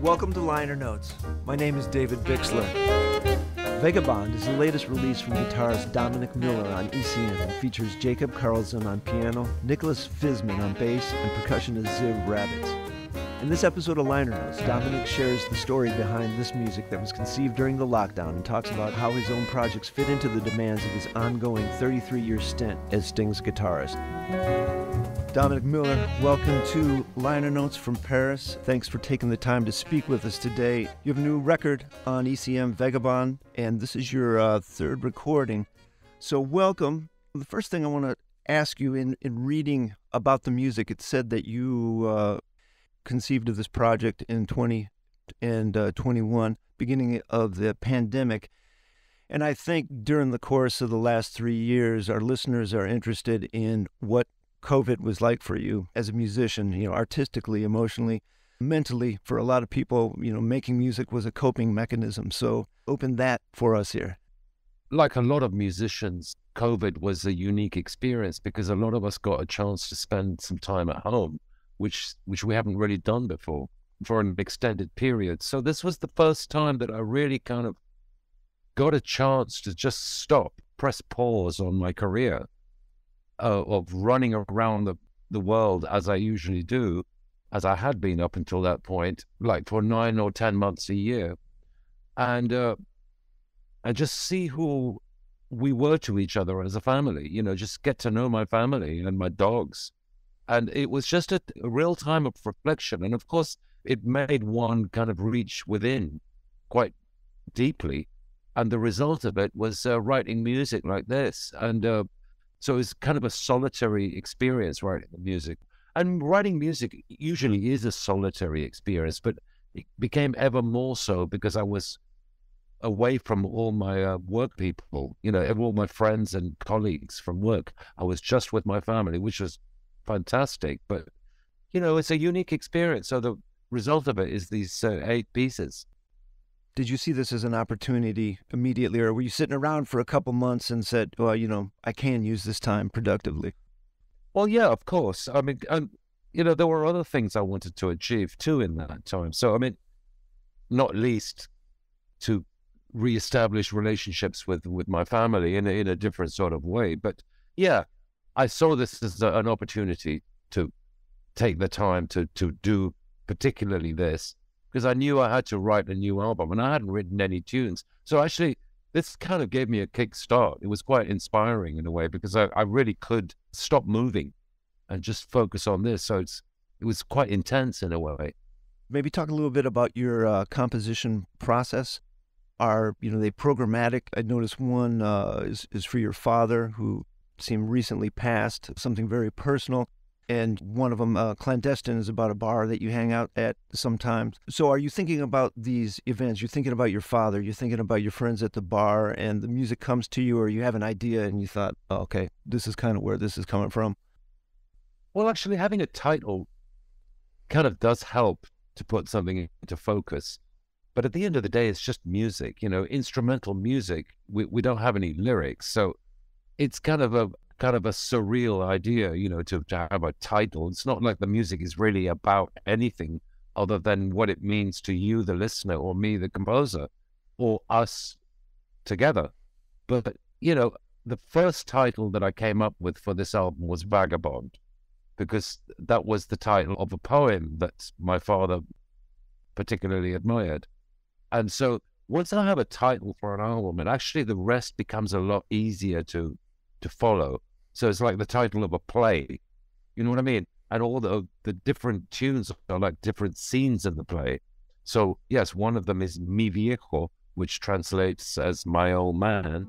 Welcome to Liner Notes. My name is David Bixler. Vagabond is the latest release from guitarist Dominic Miller on ECM and features Jacob Karlzon on piano, Nicolas Fiszman on bass, and percussionist Ziv Ravitz. In this episode of Liner Notes, Dominic shares the story behind this music that was conceived during the lockdown and talks about how his own projects fit into the demands of his ongoing 33-year stint as Sting's guitarist. Dominic Miller, welcome to Liner Notes from Paris. Thanks for taking the time to speak with us today. You have a new record on ECM, Vagabond, and this is your third recording. So welcome. The first thing I want to ask you, in reading about the music, it said that you conceived of this project in 2021, beginning of the pandemic. And I think during the course of the last 3 years, our listeners are interested in what COVID was like for you as a musician, artistically, emotionally, mentally. For a lot of people, making music was a coping mechanism. So open that for us here. Like a lot of musicians, COVID was a unique experience because a lot of us got a chance to spend some time at home, which we haven't really done before for an extended period. So this was the first time that I really kind of got a chance to just stop, press pause on my career of running around the world as I usually do, as I had been up until that point, like for 9 or 10 months a year, and just see who we were to each other as a family, just get to know my family and my dogs. And it was just a real time of reflection. And of course, it made one kind of reach within quite deeply. And the result of it was writing music like this. And so it's kind of a solitary experience, writing the music. And writing music usually is a solitary experience, but it became ever more so because I was away from all my work people, all my friends and colleagues from work. I was just with my family, which was fantastic, but it's a unique experience. So the result of it is these 8 pieces. Did you see this as an opportunity immediately, or were you sitting around for a couple months and said, well, I can use this time productively? Well, yeah, of course. I mean, there were other things I wanted to achieve too in that time. So, I mean, not least to reestablish relationships with my family in a different sort of way. But yeah, I saw this as an opportunity to take the time to do particularly this, because I knew I had to write a new album and I hadn't written any tunes. So actually, this kind of gave me a kick start. It was quite inspiring in a way because I really could stop moving and just focus on this. So it was quite intense in a way. Maybe talk a little bit about your composition process. Are they programmatic? I noticed one is for your father, who seemed recently passed, something very personal. And one of them, Clandestine, is about a bar that you hang out at sometimes. So are you thinking about these events? You're thinking about your father, you're thinking about your friends at the bar, and the music comes to you, or you have an idea and you thought, oh, okay, this is kind of where this is coming from? Well, actually, having a title kind of does help to put something into focus. But at the end of the day, it's just music, instrumental music. We don't have any lyrics. So it's kind of a surreal idea, to have a title. It's not like the music is really about anything other than what it means to you, the listener, or me, the composer, or us together. But, the first title that I came up with for this album was Vagabond, because that was the title of a poem that my father particularly admired. And so once I have a title for an album, and actually the rest becomes a lot easier to follow. So it's like the title of a play, you know what I mean? And all the different tunes are like different scenes in the play. So yes, one of them is Mi Viejo, which translates as my old man.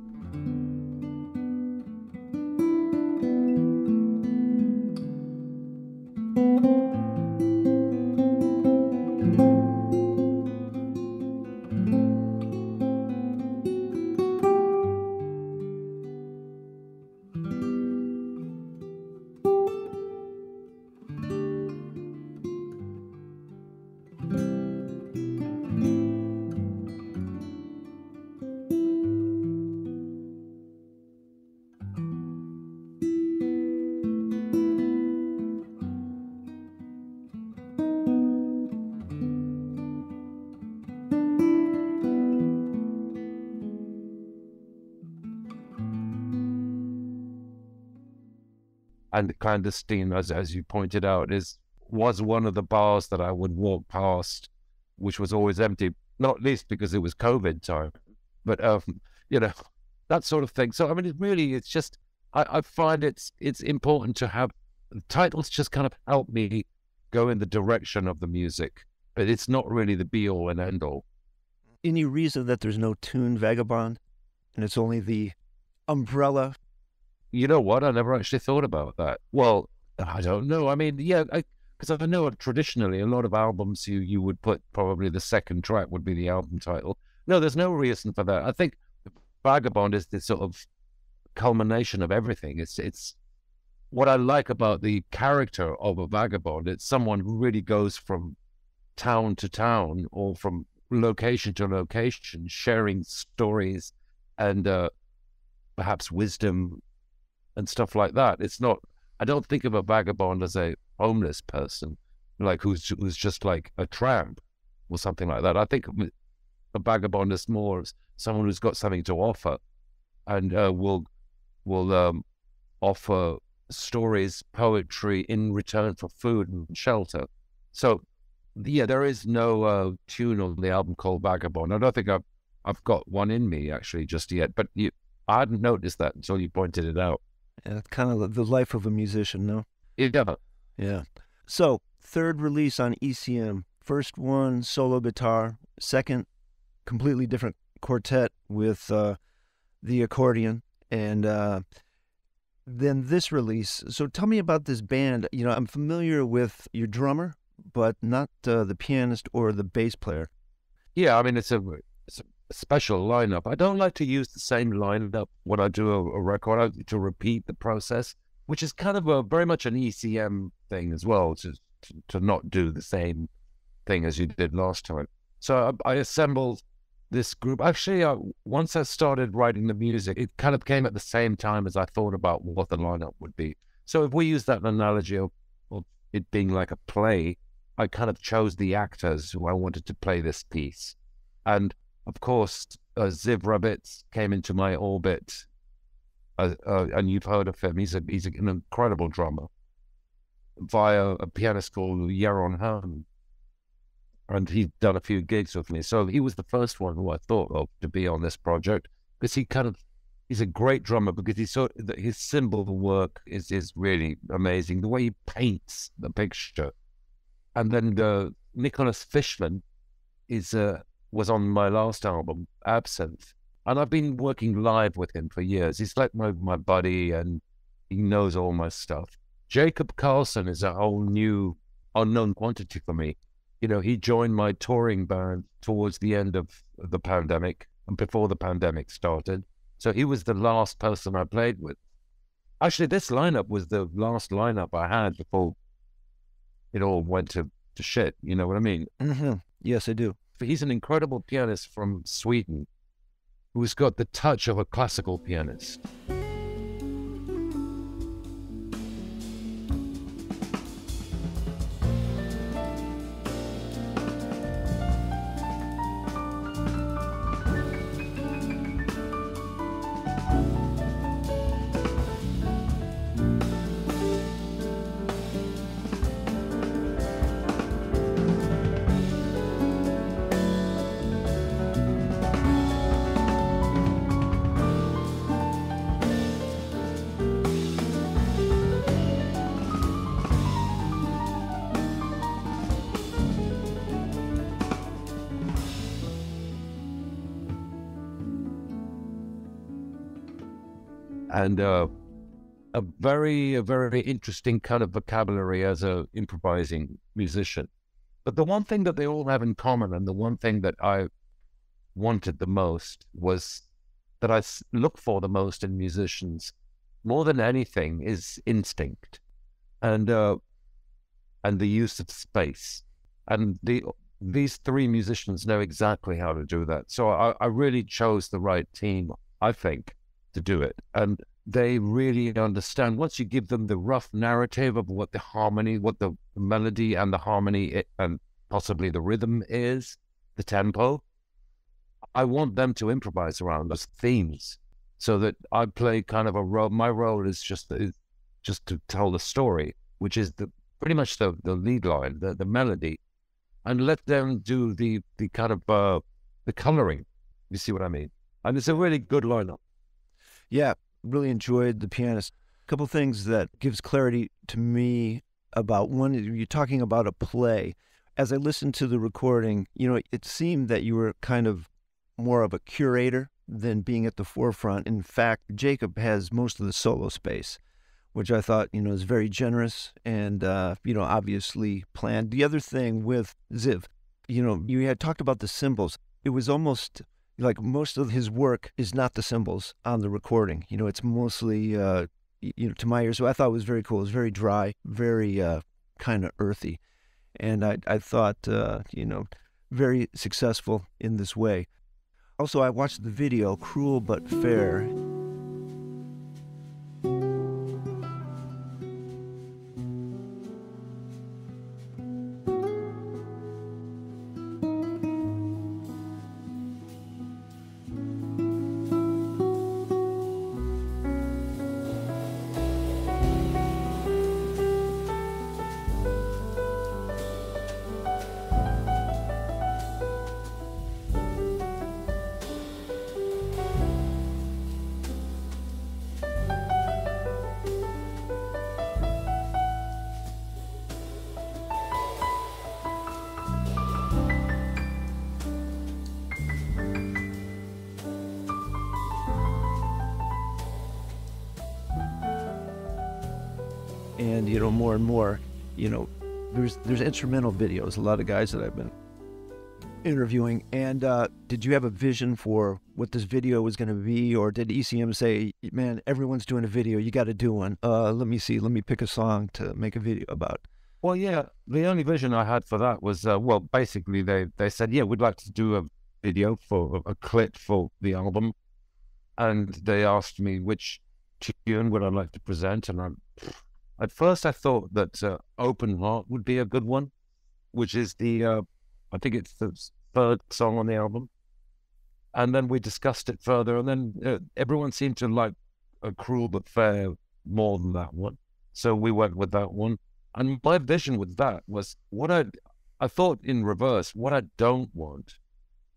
And Clandestine, as you pointed out, was one of the bars that I would walk past, which was always empty, not least because it was COVID time, but you know, that sort of thing. So I mean, it's just I find it's important to have titles just kind of help me go in the direction of the music, but it's not really the be all and end all. Any reason that there's no tune Vagabond, and it's only the umbrella? You know what? I never actually thought about that. Well, I don't know. I mean, yeah, because I know traditionally a lot of albums you would put probably the second track would be the album title. No, there's no reason for that. I think Vagabond is the sort of culmination of everything. It's what I like about the character of a vagabond. It's someone who really goes from town to town or from location to location, sharing stories and perhaps wisdom and stuff like that. It's not, I don't think of a vagabond as a homeless person, like who's just like a tramp or something like that. I think of a vagabond as more as someone who's got something to offer and will offer stories, poetry in return for food and shelter. So yeah, there is no tune on the album called Vagabond. I don't think I've got one in me actually just yet, but I hadn't noticed that until you pointed it out. Yeah, it's kind of the life of a musician, no? Yeah. Yeah. So, third release on ECM. First one, solo guitar. Second, completely different quartet with the accordion. And then this release. So tell me about this band. You know, I'm familiar with your drummer, but not the pianist or the bass player. Yeah, I mean, it's a special lineup. I don't like to use the same lineup when I do a record. I like to repeat the process, which is kind of very much an ECM thing as well, to not do the same thing as you did last time. So I assembled this group. Actually, once I started writing the music, it kind of came at the same time as I thought about what the lineup would be. So if we use that analogy of it being like a play, I kind of chose the actors who I wanted to play this piece. And of course, Ziv Ravitz came into my orbit, and you've heard of him. He's an incredible drummer via a pianist called Yaron Ham, and he's done a few gigs with me. So he was the first one who I thought of to be on this project because he's a great drummer because his cymbal work is really amazing. The way he paints the picture, and then Nicolas Fiszman was on my last album, Absinthe. And I've been working live with him for years. He's like my buddy and he knows all my stuff. Jacob Karlzon is a whole new unknown quantity for me. You know, he joined my touring band towards the end of the pandemic and before the pandemic started. So he was the last person I played with. Actually, this lineup was the last lineup I had before it all went to shit. You know what I mean? Mm-hmm. Yes, I do. He's an incredible pianist from Sweden who's got the touch of a classical pianist. And a very interesting kind of vocabulary as a improvising musician. But the one thing that they all have in common, and the one thing that I wanted the most, was that I look for the most in musicians, more than anything, is instinct and the use of space. And these three musicians know exactly how to do that. So I really chose the right team, I think, to do it. And they really understand, once you give them the rough narrative of what the harmony, what the melody and the harmony and possibly the rhythm is, the tempo, I want them to improvise around those themes so that I play kind of a role. My role is just just to tell the story, which is pretty much the lead line, the melody, and let them do the kind of the coloring. You see what I mean? And it's a really good lineup. Yeah, really enjoyed the pianist. A couple things that gives clarity to me about one, you're talking about a play. As I listened to the recording, it seemed that you were kind of more of a curator than being at the forefront. In fact, Jacob has most of the solo space, which I thought, is very generous and, obviously planned. The other thing with Ziv, you had talked about the cymbals. It was almost like most of his work is not the cymbals on the recording. It's mostly, to my ears, so I thought it was very cool. It was very dry, very kind of earthy. And I thought, very successful in this way. Also, I watched the video, Cruel But Fair. And, more and more, there's instrumental videos, a lot of guys that I've been interviewing. And did you have a vision for what this video was going to be? Or did ECM say, man, everyone's doing a video, you got to do one? Let me pick a song to make a video about. Well, yeah, the only vision I had for that was, basically they said, yeah, we'd like to do a video for a clip for the album. And they asked me which tune would I like to present. And at first I thought that Open Heart would be a good one, which is I think it's the third song on the album. And then we discussed it further, and then everyone seemed to like A Cruel But Fair more than that one. So we went with that one. And my vision with that was I thought in reverse, what I don't want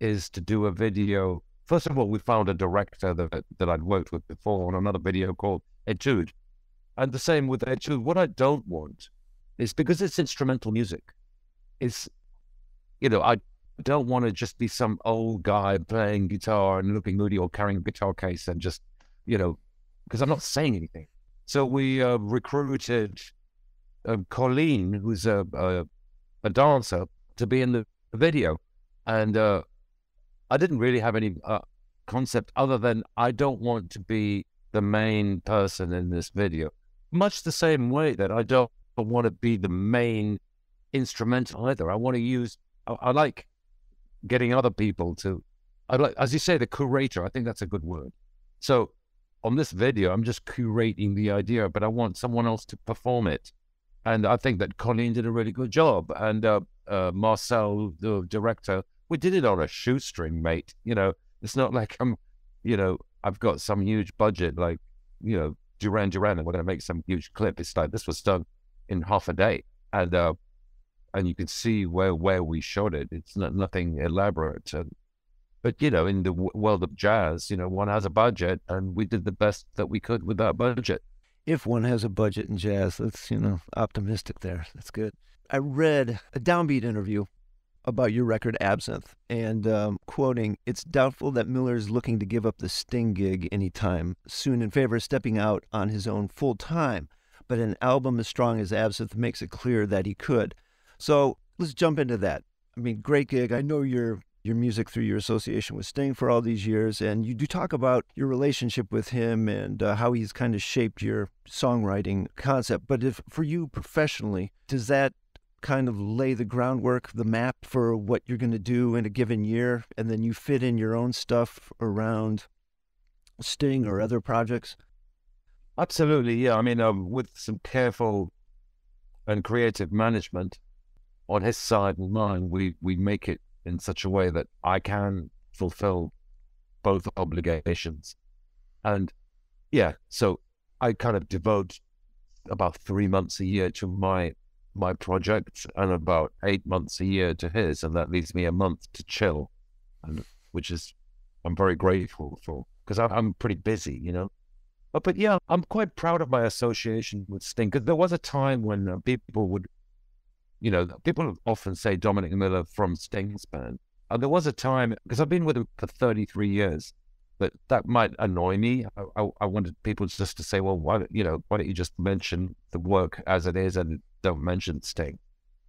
is to do a video. First of all, we found a director that I'd worked with before on another video called Etude. And the same with Etude. What I don't want is, because it's instrumental music, I don't want to just be some old guy playing guitar and looking moody or carrying a guitar case and just, because I'm not saying anything. So we recruited Colleen, who's a dancer, to be in the video. And I didn't really have any concept other than I don't want to be the main person in this video. Much the same way that I don't want to be the main instrumental either. I like getting other people to, as you say, the curator. I think that's a good word. So on this video, I'm just curating the idea, but I want someone else to perform it. And I think that Colleen did a really good job. And Marcel, the director, we did it on a shoestring, mate. It's not like I've got some huge budget, like, Duran Duran, and we're going to make some huge clip. It's like, this was done in half a day. And you can see where we shot it. It's nothing elaborate. But, in the world of jazz, one has a budget, and we did the best that we could with that budget. If one has a budget in jazz, that's, optimistic there. That's good. I read a Downbeat interview about your record Absinthe, and quoting, "It's doubtful that Miller is looking to give up the Sting gig anytime soon in favor of stepping out on his own full time, but an album as strong as Absinthe makes it clear that he could." So let's jump into that. I mean, great gig. I know your music through your association with Sting for all these years, and you do talk about your relationship with him and how he's kind of shaped your songwriting concept. But for you professionally, does that kind of lay the groundwork, the map for what you're going to do in a given year, and then you fit in your own stuff around Sting or other projects? Absolutely, yeah. I mean, with some careful and creative management on his side and mine, we make it in such a way that I can fulfill both obligations. And yeah, so I kind of devote about 3 months a year to my project and about 8 months a year to his, and that leaves me a month to chill, and which is I'm very grateful for, because I'm pretty busy, you know. But yeah, I'm quite proud of my association with Sting, because there was a time when people would, you know, people often say Dominic Miller from Sting's band, and there was a time, because I've been with him for 33 years, but that might annoy me. I wanted people just to say, well, why don't you just mention the work as it is and don't mention Sting?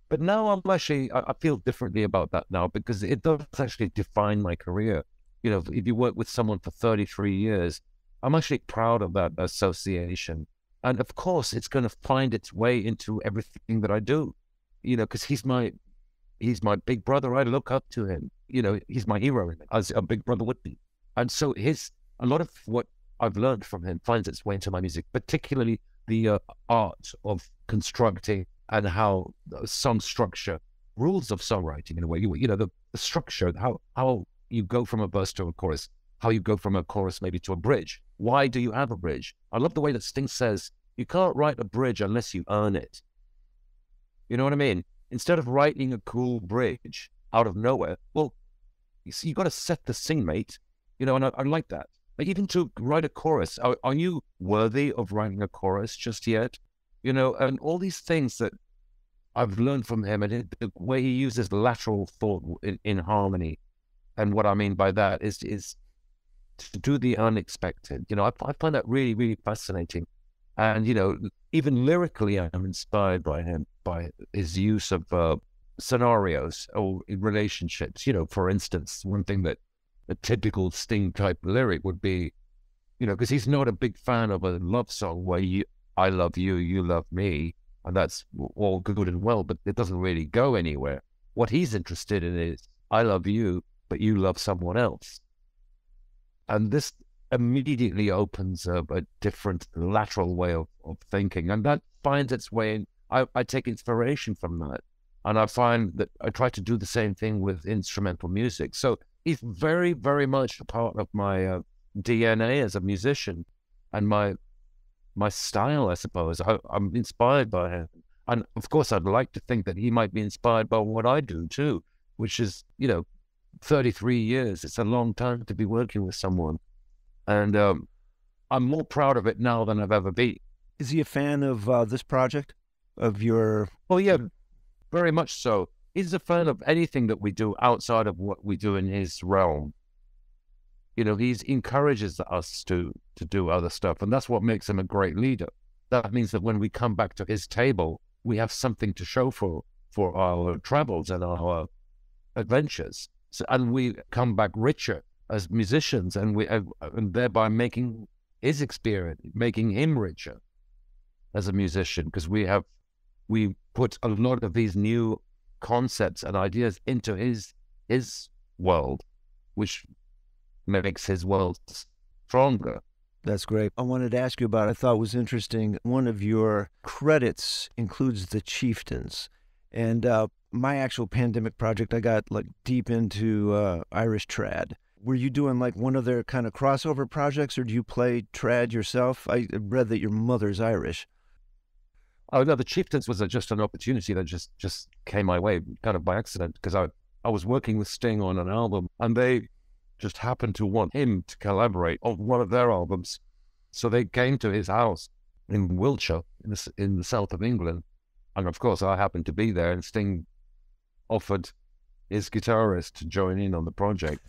But now I feel differently about that now, because it does actually define my career. You know, if you work with someone for 33 years, I'm actually proud of that association. And of course, it's going to find its way into everything that I do, you know, because he's my big brother. I look up to him. You know, he's my hero, as a big brother would be. And so a lot of what I've learned from him finds its way into my music, particularly the art of constructing and how song structure, rules of songwriting in a way, you know, the structure, how you go from a verse to a chorus, how you go from a chorus maybe to a bridge. Why do you have a bridge? I love the way that Sting says, you can't write a bridge unless you earn it. You know what I mean? Instead of writing a cool bridge out of nowhere, well, you got to set the scene, mate. You know, and I like that. Like, even to write a chorus, are you worthy of writing a chorus just yet? You know, and all these things that I've learned from him, and the way he uses lateral thought in harmony. And what I mean by that is to do the unexpected. You know, I find that really, really fascinating. And, you know, even lyrically, I'm inspired by him, by his use of scenarios or in relationships. You know, for instance, one thing that a typical Sting type lyric would be, you know, because he's not a big fan of a love song where I love you, you love me, and that's all good and well, but it doesn't really go anywhere. What he's interested in is, I love you, but you love someone else. And this immediately opens up a different lateral way of thinking, and that finds its way in. I take inspiration from that, and I find that I try to do the same thing with instrumental music. So he's very, very much a part of my DNA as a musician and my style, I suppose. I'm inspired by him. And of course, I'd like to think that he might be inspired by what I do too, which is, you know, 33 years. It's a long time to be working with someone. And I'm more proud of it now than I've ever been. Is he a fan of this project, of your... Oh, yeah, very much so. He's a fan of anything that we do outside of what we do in his realm. You know, he encourages us to do other stuff, and that's what makes him a great leader. That means that when we come back to his table, we have something to show for our travels and our adventures. So, and we come back richer as musicians, and thereby making his experience, making him richer as a musician, because we put a lot of these new concepts and ideas into his world, which makes his world stronger. That's great. I wanted to ask you about, I thought was interesting, one of your credits includes the Chieftains. And my actual pandemic project, I got like deep into Irish trad. Were you doing like one of their kind of crossover projects, or do you play trad yourself? I read that your mother's Irish. Oh, no, the Chieftains was just an opportunity that just came my way, kind of by accident, because I was working with Sting on an album, and they just happened to want him to collaborate on one of their albums. So they came to his house in Wiltshire, in the south of England. And of course, I happened to be there, and Sting offered his guitarist to join in on the project.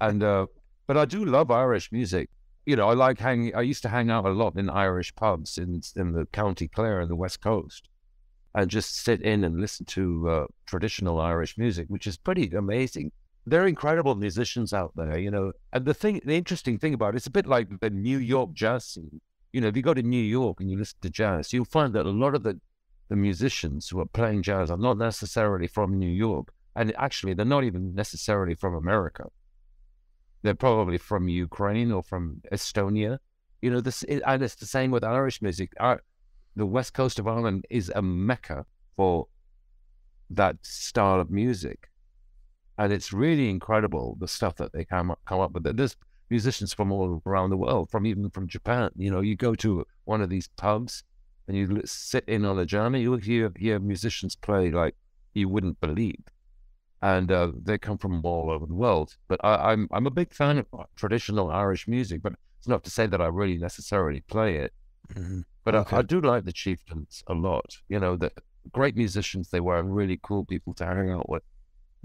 And but I do love Irish music. You know, I used to hang out a lot in Irish pubs in the County Clare and the West Coast, and just sit in and listen to traditional Irish music, which is pretty amazing. They're incredible musicians out there, you know. And the interesting thing about it's a bit like the New York jazz scene. You know, if you go to New York and you listen to jazz, you'll find that a lot of the musicians who are playing jazz are not necessarily from New York. And actually, they're not even necessarily from America. They're probably from Ukraine or from Estonia. You know, and it's the same with Irish music. The west coast of Ireland is a mecca for that style of music. And it's really incredible, the stuff that they come up with. There's musicians from all around the world, even from Japan. You know, you go to one of these pubs and you sit in on a jam, and you hear musicians play like you wouldn't believe. And they come from all over the world. But I'm a big fan of traditional Irish music, but it's not to say that I really necessarily play it. Mm-hmm. But Okay. I do like the Chieftains a lot. You know, the great musicians they were, and really cool people to hang out with.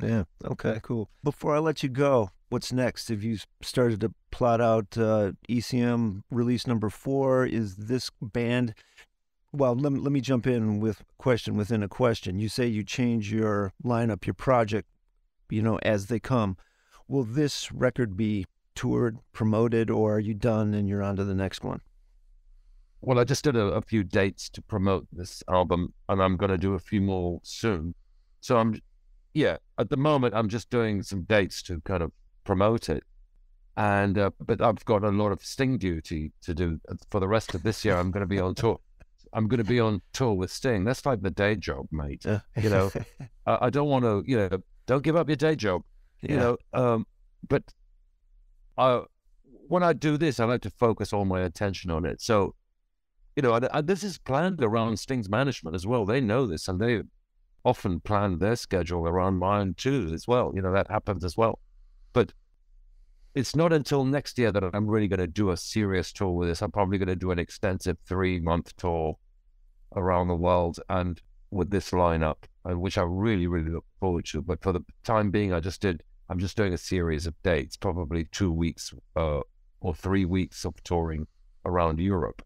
Yeah. Okay, cool. Before I let you go, what's next? Have you started to plot out ECM release number 4? Is this band... Well, let me jump in with a question within a question. You say you change your lineup, your project, as they come. Will this record be toured, promoted, or are you done and you're on to the next one? Well, I just did a few dates to promote this album, and I'm going to do a few more soon. So at the moment, I'm just doing some dates to kind of promote it. And but I've got a lot of Sting duty to do for the rest of this year. I'm going to be on tour. I'm going to be on tour with Sting. That's like the day job, mate. You know, I don't want to, don't give up your day job, but when I do this, I like to focus all my attention on it. So, this is planned around Sting's management as well. They know this, and they often plan their schedule around mine too as well. That happens as well. But it's not until next year that I'm really going to do a serious tour with this. I'm probably going to do an extensive 3-month tour around the world and with this lineup, which I really, really look forward to. But for the time being, I'm just doing a series of dates, probably 2 weeks or 3 weeks of touring around Europe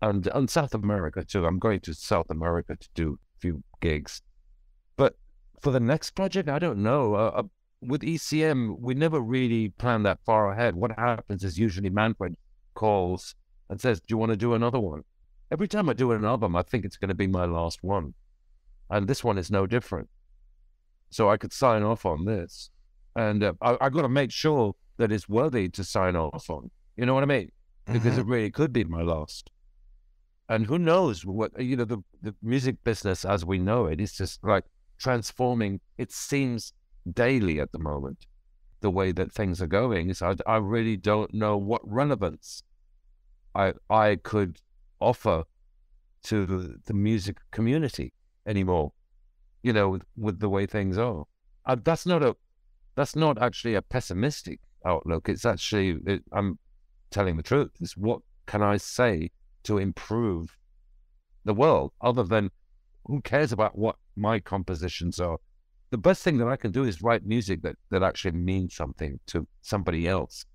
and South America too. I'm going to South America to do a few gigs. But for the next project, I don't know. With ECM, we never really plan that far ahead. What happens is usually Manfred calls and says, "Do you want to do another one?" Every time I do an album, I think it's going to be my last one. And this one is no different. So I could sign off on this. And I got to make sure that it's worthy to sign off on. You know what I mean? Because it really could be my last. And who knows what, the music business as we know it is just like transforming. It seems daily at the moment, the way that things are going. Is I really don't know what relevance I could offer to the music community anymore, with the way things are. That's not actually a pessimistic outlook. It's actually, I'm telling the truth. It's what can I say to improve the world other than who cares about what my compositions are? The best thing that I can do is write music that actually means something to somebody else.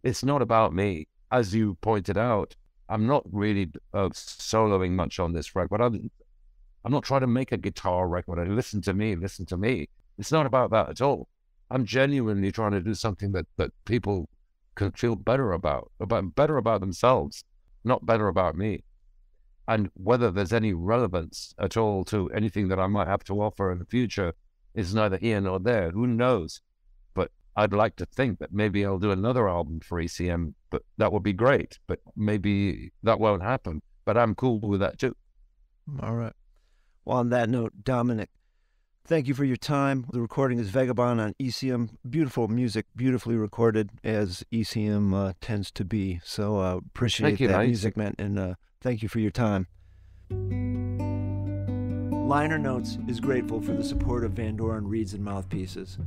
It's not about me. As you pointed out, I'm not really soloing much on this record. I'm not trying to make a guitar record and listen to me. It's not about that at all. I'm genuinely trying to do something that people can feel better about themselves, not better about me. And whether there's any relevance at all to anything that I might have to offer in the future is neither here nor there. Who knows? But I'd like to think that maybe I'll do another album for ECM, but that would be great. But maybe that won't happen. But I'm cool with that too. All right. Well, on that note, Dominic, thank you for your time. The recording is Vagabond on ECM. Beautiful music, beautifully recorded, as ECM tends to be. So appreciate that music, man. And thank you for your time. Liner Notes is grateful for the support of Van Doren Reeds and Mouthpieces.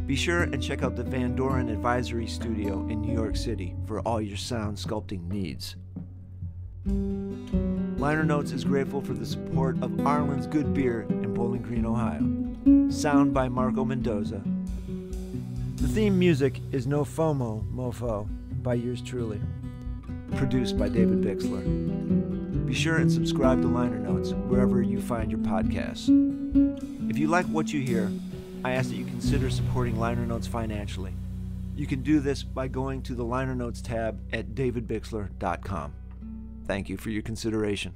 Be sure and check out the Van Doren Advisory Studio in New York City for all your sound sculpting needs. Liner Notes is grateful for the support of Arlen's Good Beer in Bowling Green, Ohio. Sound by Marco Mendoza. The theme music is No FOMO, Mofo by yours truly. Produced by David Bixler. Be sure and subscribe to Liner Notes wherever you find your podcasts. If you like what you hear, I ask that you consider supporting Liner Notes financially. You can do this by going to the Liner Notes tab at davidbixler.com. Thank you for your consideration.